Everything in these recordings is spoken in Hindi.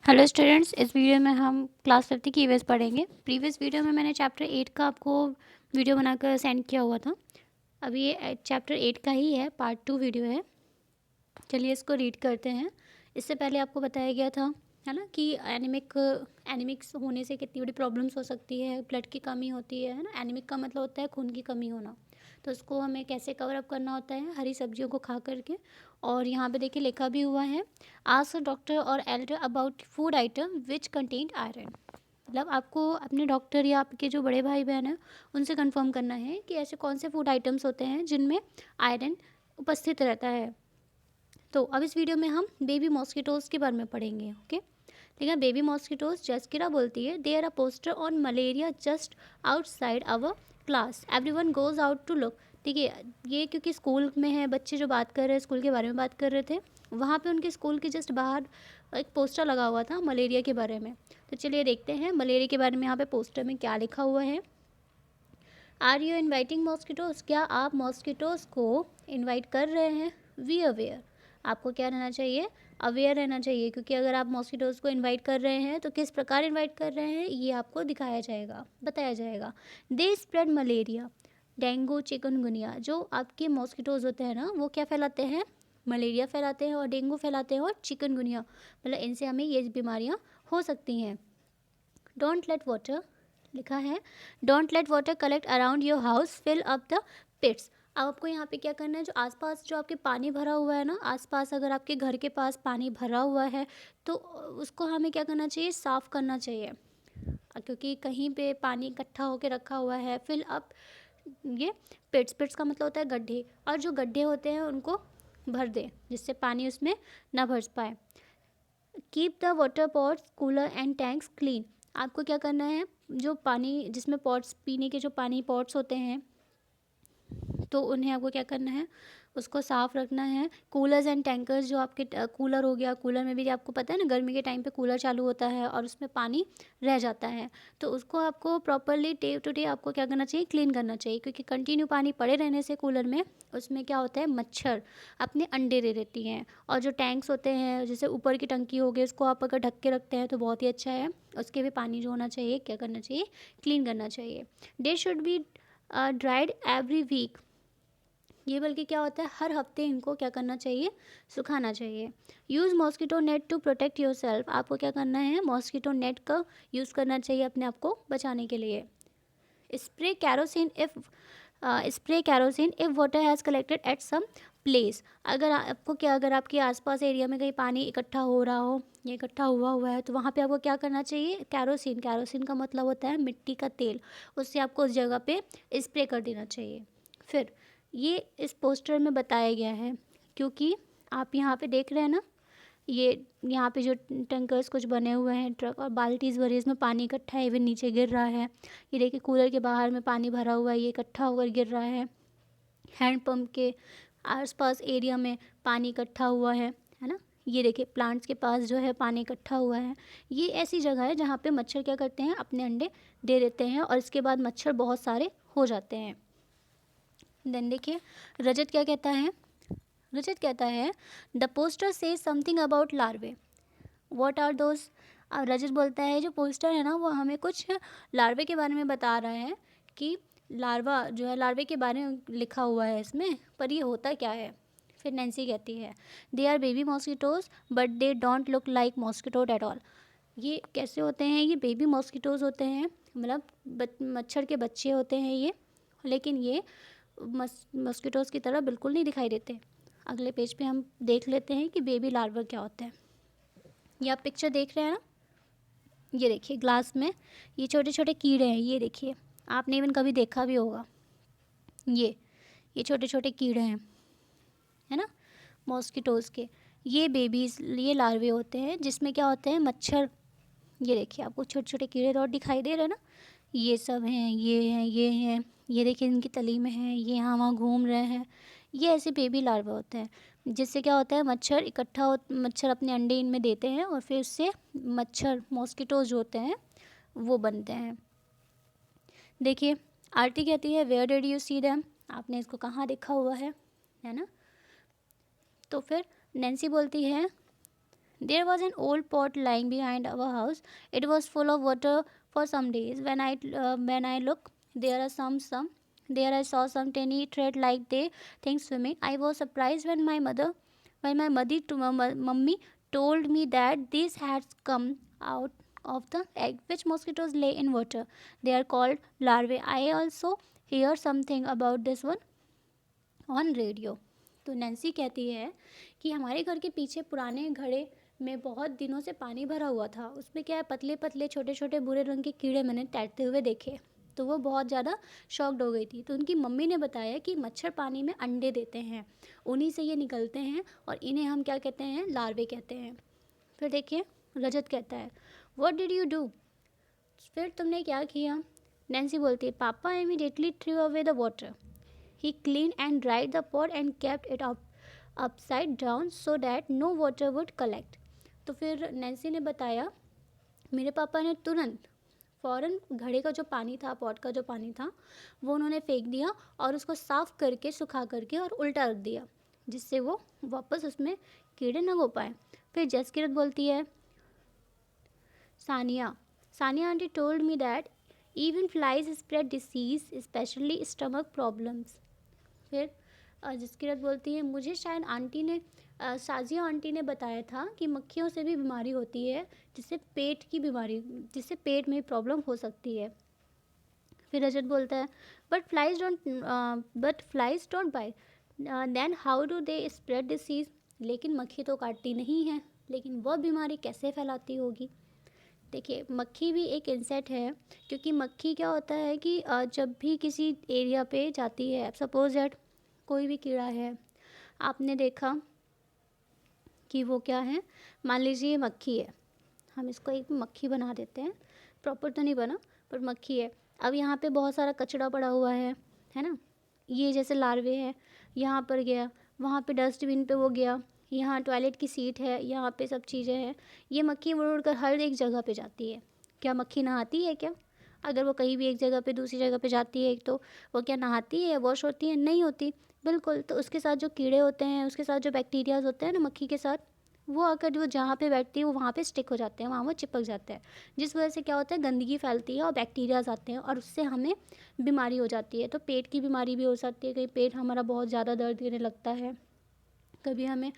हेलो स्टूडेंट्स, इस वीडियो में हम क्लास 5 की ईवीएस पढ़ेंगे। प्रीवियस वीडियो में मैंने चैप्टर 8 का आपको वीडियो बनाकर सेंड किया हुआ था। अभी ये चैप्टर 8 का ही है, पार्ट 2 वीडियो है। चलिए इसको रीड करते हैं। इससे पहले आपको बताया गया था, है ना, कि एनीमिक्स होने से कितनी बड़ी प्रॉब्लम्स हो सकती है। ब्लड की कमी होती है ना। एनीमिक का मतलब होता है खून की कमी होना। तो उसको हमें कैसे कवर अप करना होता है, हरी सब्जियों को खा करके। और यहाँ पे देखिए लिखा भी हुआ है, आस्क डॉक्टर और Elder about food item which contain iron. मतलब आपको अपने डॉक्टर या आपके जो बड़े भाई बहन हैं उनसे कंफर्म करना है कि ऐसे कौन से फूड आइटम्स होते हैं जिनमें आयरन उपस्थित रहता है। तो अब इस वीडियो में हम बेबी मॉस्किटोज़ के बारे में पढ़ेंगे। ओके, ठीक है। बेबी मॉस्किटोज़, जसकिरा बोलती है, there a poster on malaria just outside our class, everyone goes out to look. ठीक है, ये क्योंकि स्कूल में है, बच्चे जो बात कर रहे हैं स्कूल के बारे में बात कर रहे थे, वहाँ पे उनके स्कूल के जस्ट बाहर एक पोस्टर लगा हुआ था मलेरिया के बारे में। तो चलिए देखते हैं मलेरिया के बारे में यहाँ पे पोस्टर में क्या लिखा हुआ है। आर यू इन्वाइटिंग मॉस्किटोज़, क्या आप मॉस्किटोज़ को इन्वाइट कर रहे हैं। वी अवेयर, आपको क्या रहना चाहिए, अवेयर रहना चाहिए, क्योंकि अगर आप मॉस्किटोज़ को इनवाइट कर रहे हैं तो किस प्रकार इनवाइट कर रहे हैं ये आपको दिखाया जाएगा, बताया जाएगा। They spread malaria, dengue, chikungunya. जो आपके मॉस्किटोज़ होते हैं ना, वो क्या फैलाते हैं, मलेरिया फैलाते हैं और डेंगू फैलाते हैं और चिकनगुनिया, मतलब इनसे हमें ये बीमारियाँ हो सकती हैं। डोंट लेट वाटर, लिखा है, don't let water collect around your house, fill up the pits. अब आपको यहाँ पे क्या करना है, जो आसपास जो आपके पानी भरा हुआ है ना, आसपास अगर आपके घर के पास पानी भरा हुआ है तो उसको हमें क्या करना चाहिए, साफ़ करना चाहिए। क्योंकि कहीं पे पानी इकट्ठा होकर रखा हुआ है। फिल अप, ये पिट्स, पिट्स का मतलब होता है गड्ढे, और जो गड्ढे होते हैं उनको भर दें जिससे पानी उसमें ना भर पाए। Keep the water pots, cooler and tanks clean. आपको क्या करना है, जो पानी जिसमें पॉट्स, पीने के जो पानी पॉट्स होते हैं, तो उन्हें आपको क्या करना है, उसको साफ़ रखना है। कूलर्स एंड टैंकर्स, जो आपके कूलर हो गया, कूलर में भी आपको पता है ना, गर्मी के टाइम पे कूलर चालू होता है और उसमें पानी रह जाता है, तो उसको आपको प्रॉपरली डे टू डे आपको क्या करना चाहिए, क्लीन करना चाहिए। क्योंकि कंटिन्यू पानी पड़े रहने से कूलर में, उसमें क्या होता है, मच्छर अपने अंडे दे देती हैं। और जो टैंक्स होते हैं, जैसे ऊपर की टंकी हो गई, उसको आप अगर ढक के रखते हैं तो बहुत ही अच्छा है। उसके भी पानी जो होना चाहिए, क्या करना चाहिए, क्लीन करना चाहिए। They should be dried every week, ये बल्कि क्या होता है, हर हफ्ते इनको क्या करना चाहिए, सुखाना चाहिए। Use mosquito net to protect yourself, आपको क्या करना है, मॉस्किटो नेट का यूज़ करना चाहिए अपने आप को बचाने के लिए। Spray kerosene if, spray kerosene if water has collected at some place. अगर आपको क्या, अगर आपके आसपास एरिया में कहीं पानी इकट्ठा हो रहा हो या इकट्ठा हुआ हुआ है, तो वहाँ पे आपको क्या करना चाहिए, कैरोसिन, कैरोसिन का मतलब होता है मिट्टी का तेल, उससे आपको उस जगह पे स्प्रे कर देना चाहिए। फिर ये इस पोस्टर में बताया गया है, क्योंकि आप यहाँ पे देख रहे हैं ना, ये यहाँ पे जो टैंकर्स कुछ बने हुए हैं, ट्रक और बाल्टीज भरी, इसमें पानी इकट्ठा है, इवन नीचे गिर रहा है। ये देखिए कूलर के बाहर में पानी भरा हुआ है, ये इकट्ठा होकर गिर रहा है। हैंडपम्प के आसपास एरिया में पानी इकट्ठा हुआ है ना। ये देखिए प्लांट्स के पास जो है पानी इकट्ठा हुआ है। ये ऐसी जगह है जहाँ पे मच्छर क्या करते हैं, अपने अंडे दे देते हैं और इसके बाद मच्छर बहुत सारे हो जाते हैं। देन देखिए रजत क्या कहता है, रजत कहता है, द पोस्टर से something about larvae, what are those. Rajat बोलता है, जो पोस्टर है ना वो हमें कुछ लार्वे के बारे में बता रहा है, कि लार्वा जो है, लार्वे के बारे में लिखा हुआ है इसमें, पर ये होता क्या है। फिर नैन्सी कहती है, they are baby mosquitoes but they don't look like mosquito at all. ये कैसे होते हैं, ये बेबी मॉस्किटोज़ होते हैं, मतलब मच्छर के बच्चे होते हैं ये, लेकिन ये मॉस्किटोज़ की तरह बिल्कुल नहीं दिखाई देते। अगले पेज पे हम देख लेते हैं कि बेबी लार्वा क्या होता है। ये आप पिक्चर देख रहे हैं ना, ये देखिए ग्लास में ये छोटे छोटे कीड़े हैं, ये देखिए, आपने इवन कभी देखा भी होगा, ये छोटे छोटे कीड़े हैं, है ना, मॉस्किटोज़ के। ये बेबीज़, ये लार्वे होते हैं, जिसमें क्या होते हैं, मच्छर। ये देखिए आपको छोटे छोटे कीड़े और दिखाई दे रहे हैं ना, ये सब हैं, ये हैं, ये हैं, ये देखिए इनकी तली में हैं, ये यहाँ वहाँ घूम रहे हैं। ये ऐसे बेबी लार्वा होते हैं, जिससे क्या होता है, मच्छर इकट्ठा हो, मच्छर अपने अंडे इनमें देते हैं और फिर उससे मच्छर, मॉस्किटोज जो होते हैं वो बनते हैं। देखिए आरती कहती है, where did you see them, आपने इसको कहाँ देखा हुआ है ना। तो फिर नैन्सी बोलती है, There was an old pot lying behind our house. It was full of water for some days. When I look, there are some. There I saw some tiny thread like they think swimming. I was surprised when my mummy told me that these had come out of the egg which mosquitoes lay in water. They are called larvae. I also hear something about this one on radio. तो नैन्सी कहती है कि हमारे घर के पीछे पुराने घड़े में बहुत दिनों से पानी भरा हुआ था। उसमें क्या है, पतले पतले छोटे छोटे भूरे रंग के कीड़े मैंने तैरते हुए देखे। तो वो बहुत ज़्यादा शॉक्ड हो गई थी। तो उनकी मम्मी ने बताया कि मच्छर पानी में अंडे देते हैं, उन्हीं से ये निकलते हैं और इन्हें हम क्या कहते हैं, लार्वे कहते हैं। फिर देखिए रजत कहता है व्हाट डिड यू डू, फिर तुमने क्या किया। नैन्सी बोलती है पापा immediately through away the water. He cleaned and dried the pot and kept it upside down so that no water would collect. तो फिर नैन्सी ने बताया मेरे पापा ने तुरंत फ़ौरन घड़े का जो पानी था, पॉट का जो पानी था, वो उन्होंने फेंक दिया और उसको साफ़ करके सुखा करके और उल्टा रख दिया, जिससे वो वापस उसमें कीड़े न हो पाए। फिर जसकीरत बोलती है Sania aunty told me that even flies spread disease especially stomach problems। फिर जसकीरत बोलती है मुझे शायद साजिया आंटी ने बताया था कि मक्खियों से भी बीमारी होती है, जिससे पेट में प्रॉब्लम हो सकती है। फिर रजत बोलता है but flies don't bite, then how do they spread disease. लेकिन मक्खी तो काटती नहीं है, लेकिन वह बीमारी कैसे फैलाती होगी। देखिए मक्खी भी एक इंसेक्ट है, क्योंकि मक्खी क्या होता है कि जब भी किसी एरिया पे जाती है, सपोज दैट कोई भी कीड़ा है, आपने देखा कि वो क्या है, मान लीजिए मक्खी है, हम इसको एक मक्खी बना देते हैं, प्रॉपर तो नहीं बना पर मक्खी है। अब यहाँ पे बहुत सारा कचरा पड़ा हुआ है ना, ये जैसे लार्वे है, यहाँ पर गया, वहाँ पे डस्टबिन पे वो गया, यहाँ टॉयलेट की सीट है, यहाँ पे सब चीज़ें हैं, ये मक्खी उड़ उड़ कर हर एक जगह पे जाती है। क्या मक्खी नहाती है क्या? अगर वो कहीं भी एक जगह पे दूसरी जगह पे जाती है तो वो क्या नहाती है, वॉश होती है? नहीं होती, बिल्कुल। तो उसके साथ जो कीड़े होते हैं, उसके साथ जो बैक्टीरियाज होते हैं ना मक्खी के साथ, वो आकर वो जहाँ पे बैठती है वो वहाँ पे स्टिक हो जाते हैं, वहाँ वो चिपक जाते हैं, जिस वजह से क्या होता है, गंदगी फैलती है और बैक्टीरियाज आते हैं और उससे हमें बीमारी हो जाती है। तो पेट की बीमारी भी हो सकती है, कहीं पेट हमारा बहुत ज़्यादा दर्द देने लगता है, कभी हमें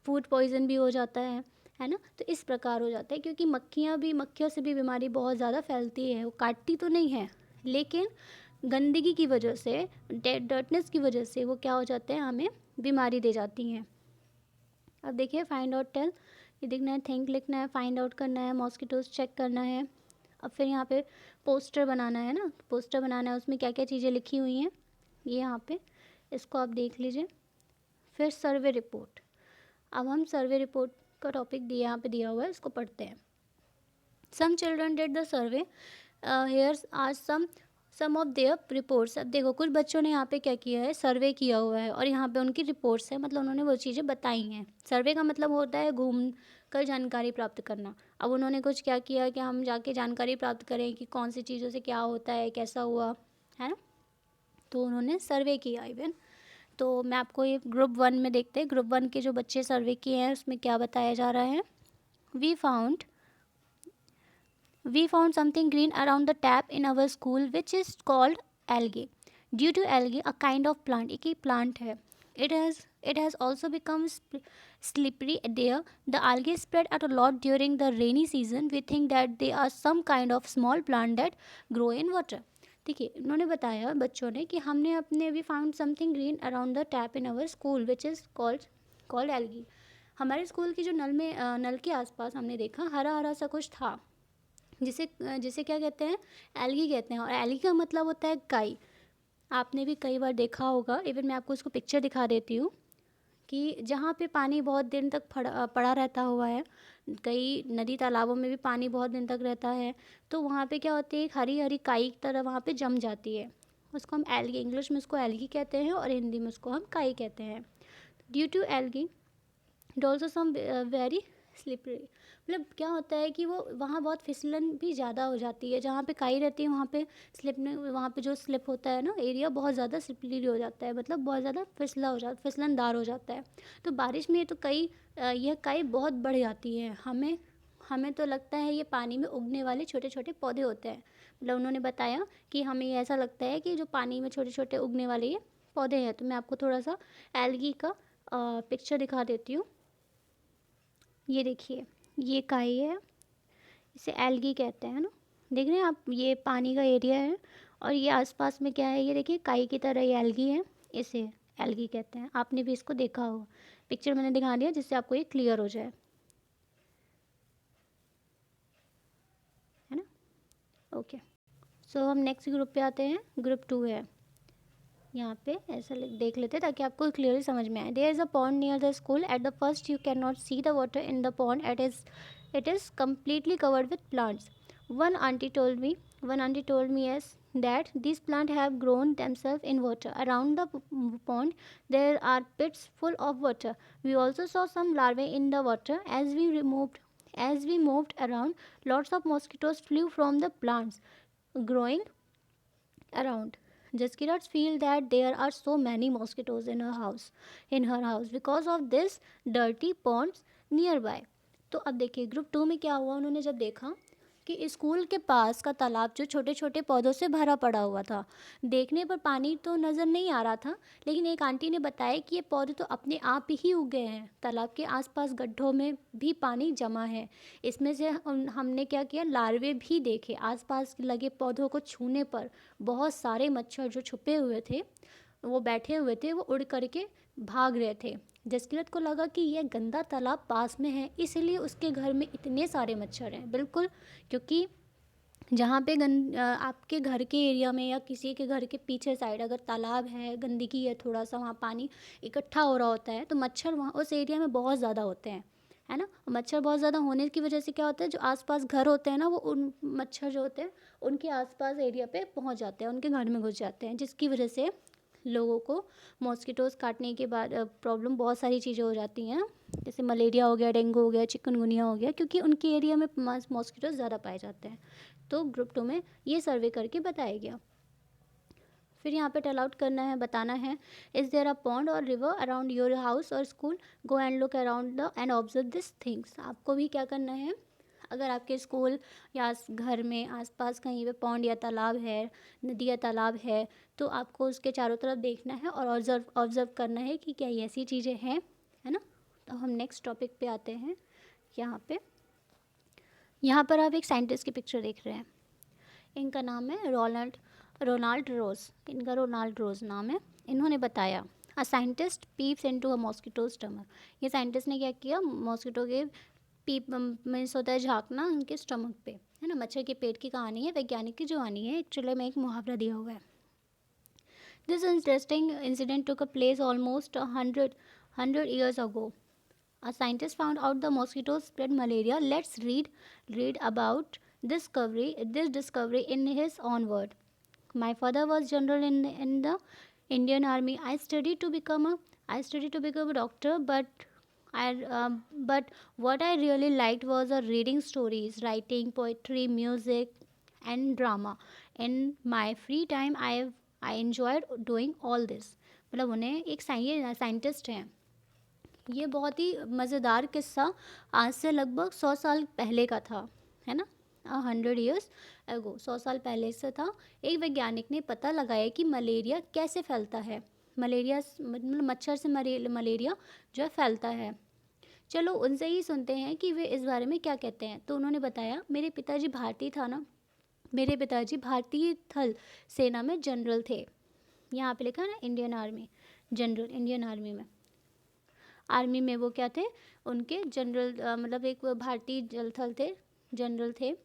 फूड पॉइज़न भी हो जाता है ना। तो इस प्रकार हो जाता है, क्योंकि मक्खियों से भी बीमारी बहुत ज़्यादा फैलती है। वो काटती तो नहीं है, लेकिन गंदगी की वजह से, डर्टनेस की वजह से वो क्या हो जाते हैं, हमें बीमारी दे जाती हैं। अब देखिए फाइंड आउट टेल, ये देखना है, थिंक लिखना है, फाइंड आउट करना है, मॉस्किटोज चेक करना है। अब फिर यहाँ पे पोस्टर बनाना है ना, पोस्टर बनाना है, उसमें क्या क्या चीज़ें लिखी हुई हैं ये यहाँ पे, इसको आप देख लीजिए। फिर सर्वे रिपोर्ट, अब हम सर्वे रिपोर्ट का टॉपिक यहाँ पे दिया हुआ है, इसको पढ़ते हैं। Some children did the survey, here's are some of their reports. अब देखो कुछ बच्चों ने यहाँ पे क्या किया है, सर्वे किया हुआ है और यहाँ पे उनकी रिपोर्ट्स है, मतलब उन्होंने वो चीज़ें बताई हैं। सर्वे का मतलब होता है घूम कर जानकारी प्राप्त करना। अब उन्होंने कुछ क्या किया कि हम जाके जानकारी प्राप्त करें कि कौन सी चीज़ों से क्या होता है, कैसा हुआ, है ना। तो उन्होंने सर्वे किया इवन। तो मैं आपको ये ग्रुप 1 में देखते हैं, ग्रुप 1 के जो बच्चे सर्वे किए हैं उसमें क्या बताया जा रहा है। We found something green around the tap in our school which is called algae. Due to algae, a kind of plant, एक ही plant है, it has also become slippery there. The algae spread out a lot during the rainy season. We think that they are some kind of small plant that grow in water. देखिए उन्होंने बताया बच्चों ने कि हमने अपने we found something green around the tap in our school which is called algae. हमारे स्कूल की जो नल के आसपास हमने देखा हरा हरा सा कुछ था, जिसे जिसे क्या कहते हैं, एल्गी कहते हैं। और एल्गी का मतलब होता है काई। आपने भी कई बार देखा होगा, इवन मैं आपको इसको पिक्चर दिखा देती हूँ कि जहाँ पे पानी बहुत दिन तक पड़ा रहता हुआ है, कई नदी तालाबों में भी पानी बहुत दिन तक रहता है, तो वहाँ पे क्या होती है, एक हरी हरी काई की तरह वहाँ पे जम जाती है, उसको हम एल्गी, इंग्लिश में उसको एल्गी कहते हैं और हिंदी में उसको हम काई कहते हैं। Due to algae it also some very slippery मतलब क्या होता है कि वो वहाँ बहुत फिसलन भी ज़्यादा हो जाती है, जहाँ पे काई रहती है वहाँ पे वहाँ पे जो स्लिप होता है ना एरिया बहुत ज़्यादा स्लिपरी हो जाता है, मतलब बहुत ज़्यादा फिसलनदार हो जाता है। तो बारिश में तो यह काई बहुत बढ़ जाती है। हमें हमें तो लगता है ये पानी में उगने वाले छोटे छोटे पौधे होते हैं। मतलब उन्होंने बताया कि हमें ये ऐसा लगता है कि जो पानी में छोटे छोटे उगने वाले ये पौधे हैं। तो मैं आपको थोड़ा सा एल्गी का पिक्चर दिखा देती हूँ। ये देखिए, ये काई है, इसे एल्गी कहते हैं ना। देख रहे हैं आप, ये पानी का एरिया है और ये आसपास में क्या है, ये देखिए काई की तरह ये एल्गी है, इसे एल्गी कहते हैं। आपने भी इसको देखा होगा, पिक्चर मैंने दिखा दिया जिससे आपको ये क्लियर हो जाए, है ना। ओके, सो हम नेक्स्ट ग्रुप पे आते हैं, ग्रुप 2 है। यहाँ पे ऐसा देख लेते हैं ताकि आपको क्लियरली समझ में आए। There is a pond near the school. At the first you can not see the water in the pond, it is completely covered with plants. One aunty told me yes that these plants have grown themselves in water. Around the pond there are pits full of water. We also saw some larvae in the water. As we moved around, lots of mosquitoes flew from the plants growing around. Jaskirat feel that there are so many mosquitoes in her house because of this dirty ponds nearby. तो अब देखिए ग्रुप 2 में क्या हुआ, उन्होंने जब देखा कि स्कूल के पास का तालाब जो छोटे छोटे पौधों से भरा पड़ा हुआ था, देखने पर पानी तो नज़र नहीं आ रहा था, लेकिन एक आंटी ने बताया कि ये पौधे तो अपने आप ही उग गए हैं। तालाब के आसपास गड्ढों में भी पानी जमा है। इसमें से हमने क्या किया, लार्वे भी देखे। आसपास लगे पौधों को छूने पर बहुत सारे मच्छर जो छुपे हुए थे, वो बैठे हुए थे, वो उड़ करके भाग रहे थे। जसकीरत को लगा कि यह गंदा तालाब पास में है, इसलिए उसके घर में इतने सारे मच्छर हैं। बिल्कुल, क्योंकि जहाँ पे आपके घर के एरिया में या किसी के घर के पीछे साइड अगर तालाब है, गंदगी है, थोड़ा सा वहाँ पानी इकट्ठा हो रहा होता है, तो मच्छर वहाँ उस एरिया में बहुत ज़्यादा होते हैं, है ना। मच्छर बहुत ज़्यादा होने की वजह से क्या होता है, जो आसपास घर होते हैं ना, वो उन मच्छर जो होते हैं उनके आसपास एरिया पे पहुँच जाते हैं, उनके घर में घुस जाते हैं, जिसकी वजह से लोगों को मॉस्किटोज़ काटने के बाद प्रॉब्लम बहुत सारी चीज़ें हो जाती हैं, जैसे मलेरिया हो गया, डेंगू हो गया, चिकनगुनिया हो गया, क्योंकि उनके एरिया में मॉस्किटोज़ ज़्यादा पाए जाते हैं। तो ग्रुप 2 में ये सर्वे करके बताया गया। फिर यहाँ पे टेल आउट करना है, बताना है, इज़ देयर अ पॉन्ड और रिवर अराउंड योर हाउस और school, go and look around the end observe this things. आपको भी क्या करना है, अगर आपके स्कूल या घर में आसपास कहीं पे पॉन्ड या तालाब है, नदी या तालाब है, तो आपको उसके चारों तरफ देखना है और ऑब्ज़र्व करना है कि क्या ये ऐसी चीज़ें हैं, है ना। तो हम नेक्स्ट टॉपिक पे आते हैं। यहाँ पर आप एक साइंटिस्ट की पिक्चर देख रहे हैं। इनका नाम है रोनाल्ड रोज। इनका रोनाल्ड रोज नाम है। इन्होंने बताया, a scientist peeps into a mosquito stomach. ये साइंटिस्ट ने क्या किया, मॉस्किटो के पीप मीन्स होता है झाँकना, उनके स्टमक पे, है ना। मच्छर के पेट की कहानी है, वैज्ञानिक की जुबानी है, एक्चुअली में एक मुहावरा दिया हुआ है। This interesting incident took a place almost 100 years ago. A scientist found out the mosquitoes spread malaria. Let's read about this discovery in his own word. My father was general in the Indian Army. I studied to become a doctor, but what I really liked was reading stories, writing poetry, music, and drama. In my free time, I enjoyed doing all this. मतलब उन्हें एक साइंटिस्ट हैं। ये बहुत ही मज़ेदार किस्सा आज से लगभग 100 साल पहले का था, है ना। 100 years ago, 100 साल पहले से था। एक वैज्ञानिक ने पता लगाया कि मलेरिया कैसे फैलता है। मलेरिया मतलब मच्छर से मलेरिया जो है फैलता है। चलो उनसे ही सुनते हैं कि वे इस बारे में क्या कहते हैं। तो उन्होंने बताया, मेरे पिताजी भारतीय थल सेना में जनरल थे। यहाँ पे लिखा ना Indian army, general, Indian army में, आर्मी में वो क्या थे, उनके जनरल, मतलब एक भारतीय जलथल थे, जनरल थे।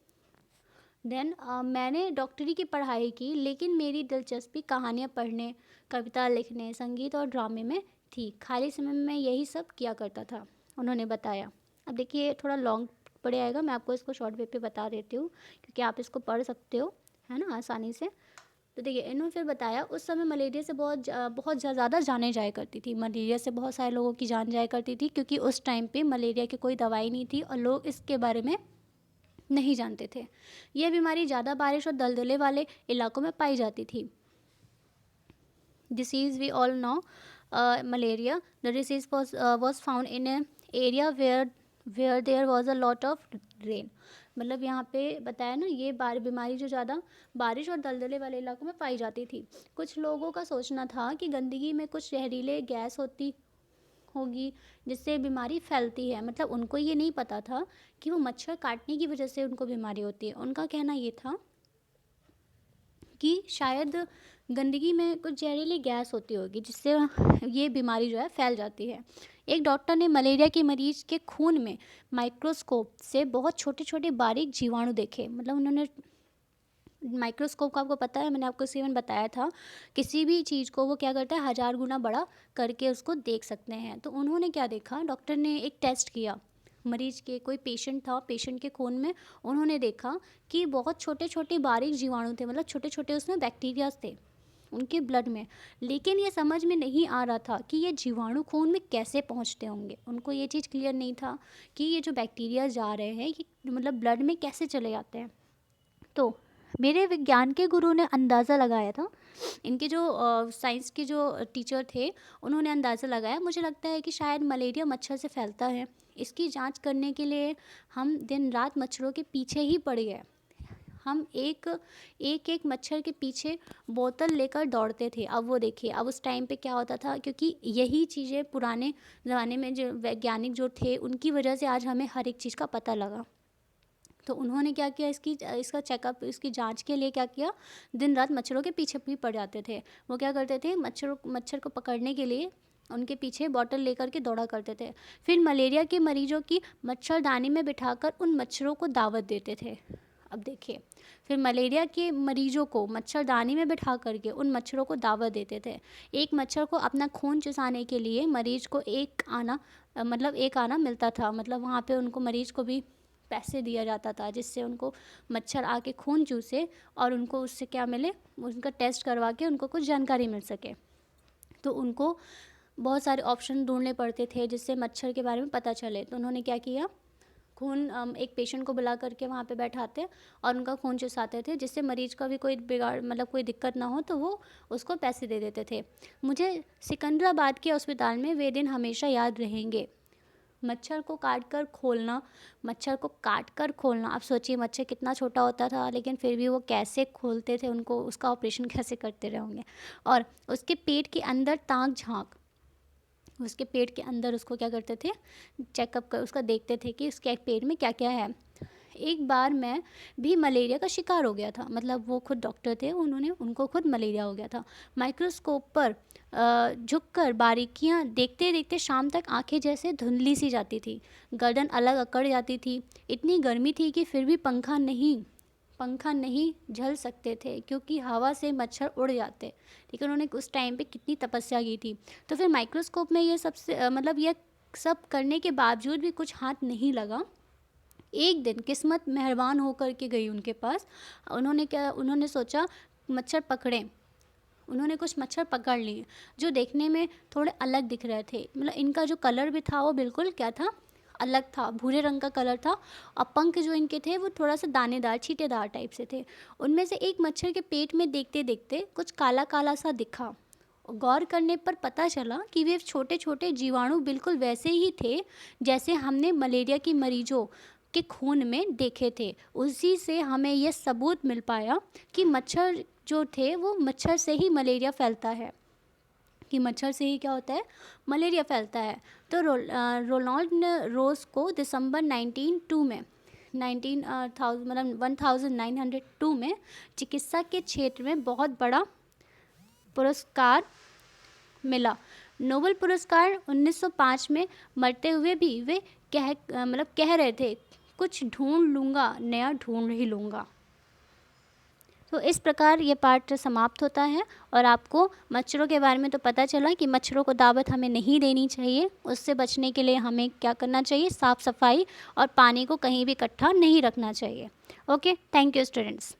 देन मैंने डॉक्टरी की पढ़ाई की, लेकिन मेरी दिलचस्पी कहानियाँ पढ़ने, कविता लिखने, संगीत और ड्रामे में थी। खाली समय में मैं यही सब किया करता था, उन्होंने बताया। अब देखिए थोड़ा लॉन्ग पड़ जाएगा, मैं आपको इसको शॉर्ट वे पे बता देती हूँ, क्योंकि आप इसको पढ़ सकते हो, है ना, आसानी से। तो देखिए इन्होंने फिर बताया उस समय मलेरिया से बहुत ज़्यादा जाने जाया करती थी, मलेरिया से बहुत सारे लोगों की जान जाया करती थी, क्योंकि उस टाइम पे मलेरिया की कोई दवाई नहीं थी और लोग इसके बारे में नहीं जानते थे। यह बीमारी ज़्यादा बारिश और दलदले वाले इलाकों में पाई जाती थी। Disease we all know, malaria. The disease was found in a area where there was a lot of rain. मतलब यहाँ पे बताया ना, ये बीमारी जो ज़्यादा बारिश और दलदले वाले इलाकों में पाई जाती थी। कुछ लोगों का सोचना था कि गंदगी में कुछ जहरीले गैस होगी जिससे बीमारी फैलती है। मतलब उनको ये नहीं पता था कि वो मच्छर काटने की वजह से उनको बीमारी होती है। उनका कहना ये था कि शायद गंदगी में कुछ जहरीली गैस होती होगी जिससे ये बीमारी जो है फैल जाती है। एक डॉक्टर ने मलेरिया के मरीज के खून में माइक्रोस्कोप से बहुत छोटे छोटे बारीक जीवाणु देखे। मतलब उन्होंने माइक्रोस्कोप का आपको पता है, मैंने आपको इवन बताया था, किसी भी चीज़ को वो क्या करता है 1000 गुना बड़ा करके उसको देख सकते हैं। तो उन्होंने क्या देखा, डॉक्टर ने एक टेस्ट किया मरीज के, कोई पेशेंट था, पेशेंट के खून में उन्होंने देखा कि बहुत छोटे छोटे बारीक जीवाणु थे, मतलब छोटे छोटे उसमें बैक्टीरियाज थे उनके ब्लड में। लेकिन ये समझ में नहीं आ रहा था कि ये जीवाणु खून में कैसे पहुंचते होंगे। उनको ये चीज़ क्लियर नहीं था कि ये जो बैक्टीरिया जा रहे हैं ये मतलब ब्लड में कैसे चले जाते हैं। तो मेरे विज्ञान के गुरु ने अंदाज़ा लगाया था, इनके जो साइंस के जो टीचर थे उन्होंने अंदाज़ा लगाया, मुझे लगता है कि शायद मलेरिया मच्छर से फैलता है। इसकी जांच करने के लिए हम दिन रात मच्छरों के पीछे ही पड़ गए। हम एक मच्छर के पीछे बोतल लेकर दौड़ते थे। अब वो देखिए, अब उस टाइम पे क्या होता था, क्योंकि यही चीज़ें पुराने ज़माने में जो वैज्ञानिक जो थे उनकी वजह से आज हमें हर एक चीज़ का पता लगा। तो उन्होंने क्या किया, इसका चेकअप, इसकी जांच के लिए क्या किया, दिन रात मच्छरों के पीछे भी पड़ जाते थे। वो क्या करते थे, मच्छर को पकड़ने के लिए उनके पीछे बॉटल लेकर के दौड़ा करते थे। फिर मलेरिया के मरीजों की मच्छरदानी में बिठाकर उन मच्छरों को दावत देते थे। अब देखिए, फिर मलेरिया के मरीजों को मच्छरदानी में बिठा करके उन मच्छरों को दावत देते थे। एक मच्छर को अपना खून चुसाने के लिए मरीज को एक आना मिलता था। मतलब वहाँ पे उनको मरीज को भी पैसे दिया जाता था जिससे उनको मच्छर आके खून चूसे और उनको उससे क्या मिले, उनका टेस्ट करवा के उनको कुछ जानकारी मिल सके। तो उनको बहुत सारे ऑप्शन ढूंढने पड़ते थे जिससे मच्छर के बारे में पता चले। तो उन्होंने क्या किया, एक पेशेंट को बुला करके वहाँ पे बैठाते और उनका खून चुसाते थे, जिससे मरीज का भी कोई कोई दिक्कत ना हो, तो वो उसको पैसे दे देते थे। मुझे सिकंदराबाद के अस्पताल में वे दिन हमेशा याद रहेंगे। मच्छर को काट कर खोलना, आप सोचिए मच्छर कितना छोटा होता था, लेकिन फिर भी वो कैसे खोलते थे, उनको उसका ऑपरेशन कैसे करते रहे होंगे। और उसके पेट के अंदर ताक झांक, उसके पेट के अंदर उसको क्या करते थे, चेकअप कर उसका देखते थे कि उसके पेट में क्या क्या है। एक बार मैं भी मलेरिया का शिकार हो गया था। मतलब वो खुद डॉक्टर थे, उनको खुद मलेरिया हो गया था। माइक्रोस्कोप पर झुककर बारीकियां देखते देखते शाम तक आंखें जैसे धुंधली सी जाती थी, गर्दन अलग अकड़ जाती थी। इतनी गर्मी थी कि फिर भी पंखा नहीं झल सकते थे क्योंकि हवा से मच्छर उड़ जाते। लेकिन उन्होंने उस टाइम पे कितनी तपस्या की थी। तो फिर माइक्रोस्कोप में ये सब करने के बावजूद भी कुछ हाथ नहीं लगा। एक दिन किस्मत मेहरबान होकर के गई उनके पास। उन्होंने सोचा मच्छर पकड़ें। उन्होंने कुछ मच्छर पकड़ लिए जो देखने में थोड़े अलग दिख रहे थे। मतलब इनका जो कलर भी था वो बिल्कुल क्या था, अलग था, भूरे रंग का कलर था। और पंख जो इनके थे वो थोड़ा सा दानेदार, छींटेदार टाइप से थे। उनमें से एक मच्छर के पेट में देखते देखते कुछ काला काला सा दिखा। गौर करने पर पता चला कि वे छोटे छोटे जीवाणु बिल्कुल वैसे ही थे जैसे हमने मलेरिया के मरीजों के खून में देखे थे। उसी से हमें यह सबूत मिल पाया कि मच्छर जो थे वो मच्छर से ही मलेरिया फैलता है, कि मच्छर से ही क्या होता है, मलेरिया फैलता है। तो रोनाल्ड रोज को दिसंबर 1902 में चिकित्सा के क्षेत्र में बहुत बड़ा पुरस्कार मिला। नोबेल पुरस्कार 1905 में। मरते हुए भी वे कह रहे थे, कुछ ढूंढ लूँगा, नया ढूंढ ही लूँगा। तो इस प्रकार ये पार्ट समाप्त होता है और आपको मच्छरों के बारे में तो पता चला कि मच्छरों को दावत हमें नहीं देनी चाहिए। उससे बचने के लिए हमें क्या करना चाहिए, साफ़ सफाई और पानी को कहीं भी इकट्ठा नहीं रखना चाहिए। Okay, thank you students.